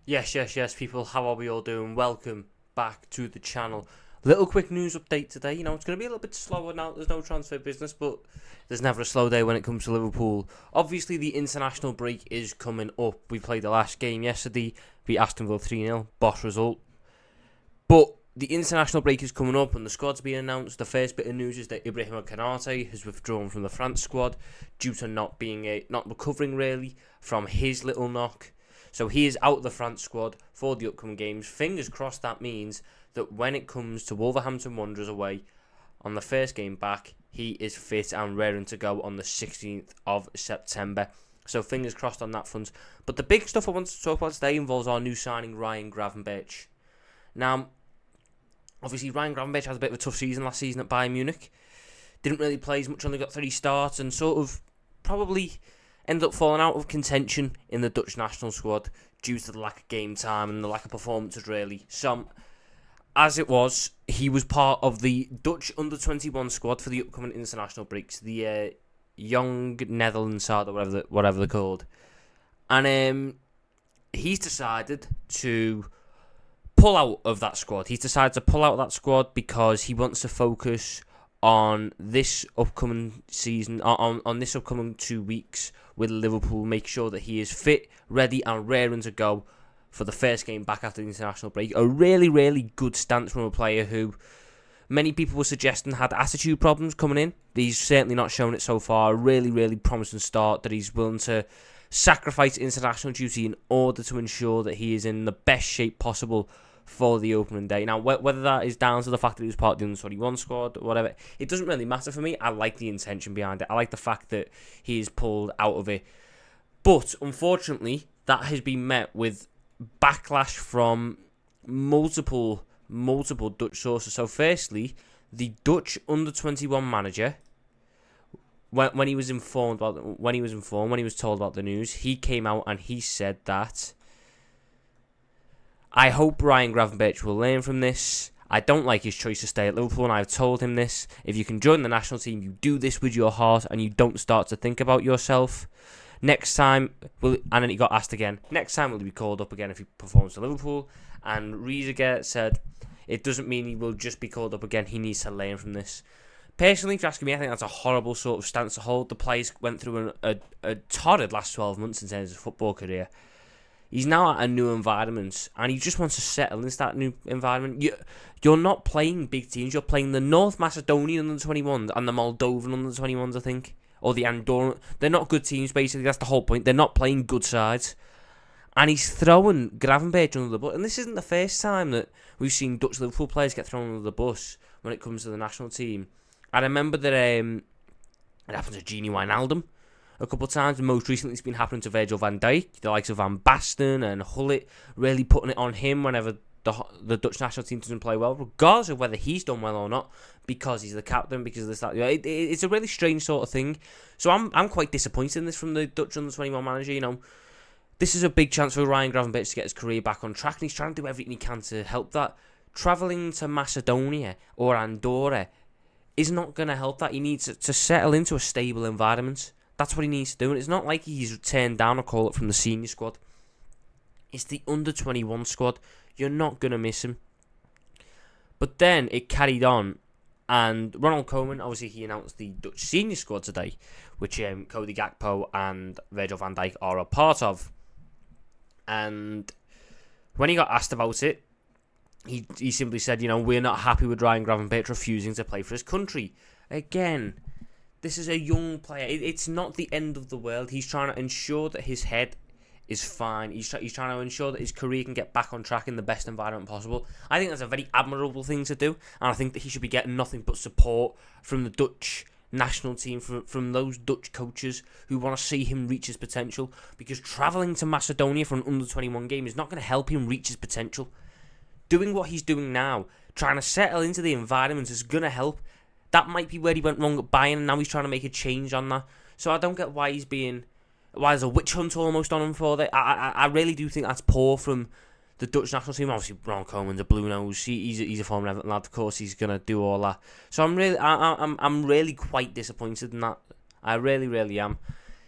Yes, people. How are we all doing? Welcome back to the channel. Little quick news update today. It's going to be a little bit slower now. There's no transfer business, but there's never a slow day when it comes to Liverpool. Obviously, the international break is coming up. We played the last game yesterday. Beat Aston Villa 3-0. Boss result. But the international break is coming up and the squad's being announced. The first bit of news is that Konate has withdrawn from the France squad due to not recovering really from his little knock. So he is out of the France squad for the upcoming games. Fingers crossed that means that when it comes to Wolverhampton Wanderers away on the first game back, he is fit and raring to go on the 16th of September. So fingers crossed on that front. But the big stuff I want to talk about today involves our new signing, Ryan Gravenberch. Now, obviously Ryan Gravenberch had a bit of a tough season last season at Bayern Munich. Didn't really play as much, only got 3 starts and sort of probably ended up falling out of contention in the Dutch national squad due to the lack of game time and the lack of performances, really. So, as it was, he was part of the Dutch under-21 squad for the upcoming international breaks, the Young Netherlands side, or whatever they're called. And he's decided to pull out of that squad. He's decided to pull out of that squad because he wants to focus on this upcoming season, on this upcoming 2 weeks with Liverpool, make sure that he is fit, ready and raring to go for the first game back after the international break. A really, really good stance from a player who many people were suggesting had attitude problems coming in. He's certainly not shown it so far. A really, really promising start that he's willing to sacrifice international duty in order to ensure that he is in the best shape possible for the opening day. Now, whether that is down to the fact that he was part of the under-21 squad or whatever, it doesn't really matter for me. I like the intention behind it. I like the fact that he is pulled out of it. But, unfortunately, that has been met with backlash from multiple Dutch sources. So, firstly, the Dutch under-21 manager, when he was told about the news, he came out and he said that, I hope Ryan Gravenberch will learn from this. I don't like his choice to stay at Liverpool, and I've told him this. If you can join the national team, you do this with your heart, and you don't start to think about yourself. Next time, and then he got asked again, next time will he be called up again if he performs for Liverpool? And Riesiger said, it doesn't mean he will just be called up again, he needs to learn from this. Personally, if you're asking me, I think that's a horrible sort of stance to hold. The players went through a torrid last 12 months in terms of football career. He's now at a new environment, and he just wants to settle into that new environment. You're not playing big teams. You're playing the North Macedonian under-21s and the Moldovan under-21s, I think. Or the Andorran. They're not good teams, basically. That's the whole point. They're not playing good sides. And he's throwing Gravenberch under the bus. And this isn't the first time that we've seen Dutch Liverpool players get thrown under the bus when it comes to the national team. I remember that it happened to Gini Wijnaldum a couple of times, and most recently it's been happening to Virgil van Dijk. The likes of Van Basten and Gullit really putting it on him whenever the Dutch national team doesn't play well, regardless of whether he's done well or not, because he's the captain, because of this, that. It's a really strange sort of thing. So I'm quite disappointed in this from the Dutch under-21 manager. This is a big chance for Ryan Gravenberch to get his career back on track, and he's trying to do everything he can to help that. Travelling to Macedonia or Andorra is not going to help that. He needs to settle into a stable environment. That's what he needs to do. And it's not like he's turned down a call-up from the senior squad. It's the under-21 squad. You're not going to miss him. But then it carried on. And Ronald Koeman, obviously, he announced the Dutch senior squad today, which Cody Gakpo and Virgil van Dijk are a part of. And when he got asked about it, he simply said, we're not happy with Ryan Gravenberch refusing to play for his country. Again, this is a young player. It's not the end of the world. He's trying to ensure that his head is fine. He's trying to ensure that his career can get back on track in the best environment possible. I think that's a very admirable thing to do, and I think that he should be getting nothing but support from the Dutch national team, from those Dutch coaches who want to see him reach his potential, because travelling to Macedonia for an under-21 game is not going to help him reach his potential. Doing what he's doing now, trying to settle into the environment, is going to help. That might be where he went wrong at Bayern, and now he's trying to make a change on that. So I don't get why there's a witch hunt almost on him for that. I really do think that's poor from the Dutch national team. Obviously, Ron Koeman's a blue nose. He's a former Everton lad. Of course, he's gonna do all that. So I'm really quite disappointed in that. I really am.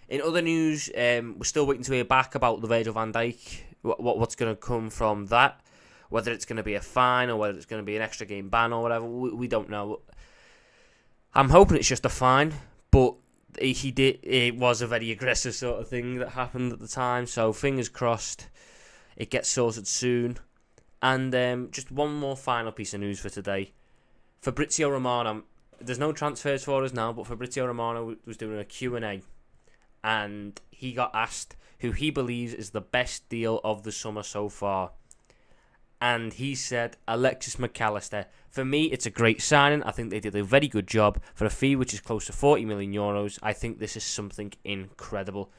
In other news, we're still waiting to hear back about the Virgil van Dijk what's going to come from that. Whether it's going to be a fine or whether it's going to be an extra game ban or whatever, we don't know. I'm hoping it's just a fine, but it was a very aggressive sort of thing that happened at the time, so fingers crossed it gets sorted soon. And just one more final piece of news for today. Fabrizio Romano, there's no transfers for us now, but Fabrizio Romano was doing a Q&A, and he got asked who he believes is the best deal of the summer so far. And he said Alexis McAllister. For me, it's a great signing. I think they did a very good job for a fee which is close to 40 million euros. I think this is something incredible.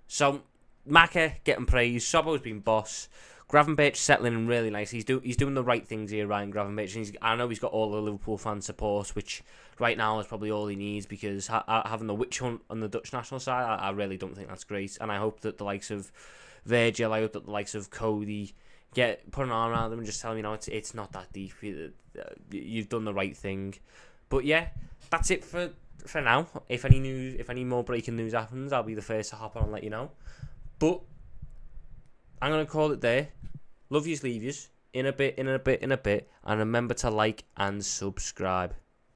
So, Maka getting praise. Sobbo's been boss. Gravenberch settling in really nice. He's doing the right things here, Ryan Gravenberch. And I know he's got all the Liverpool fan support, which right now is probably all he needs, because having the Witchunt on the Dutch national side, I really don't think that's great. And I hope that the likes of Virgil, I hope that the likes of Cody put an arm around them and just tell them, it's not that deep. You've done the right thing. But yeah, that's it for now. If any more breaking news happens, I'll be the first to hop on and let you know. But I'm gonna call it there. Love yous, leave yous. In a bit. And remember to like and subscribe.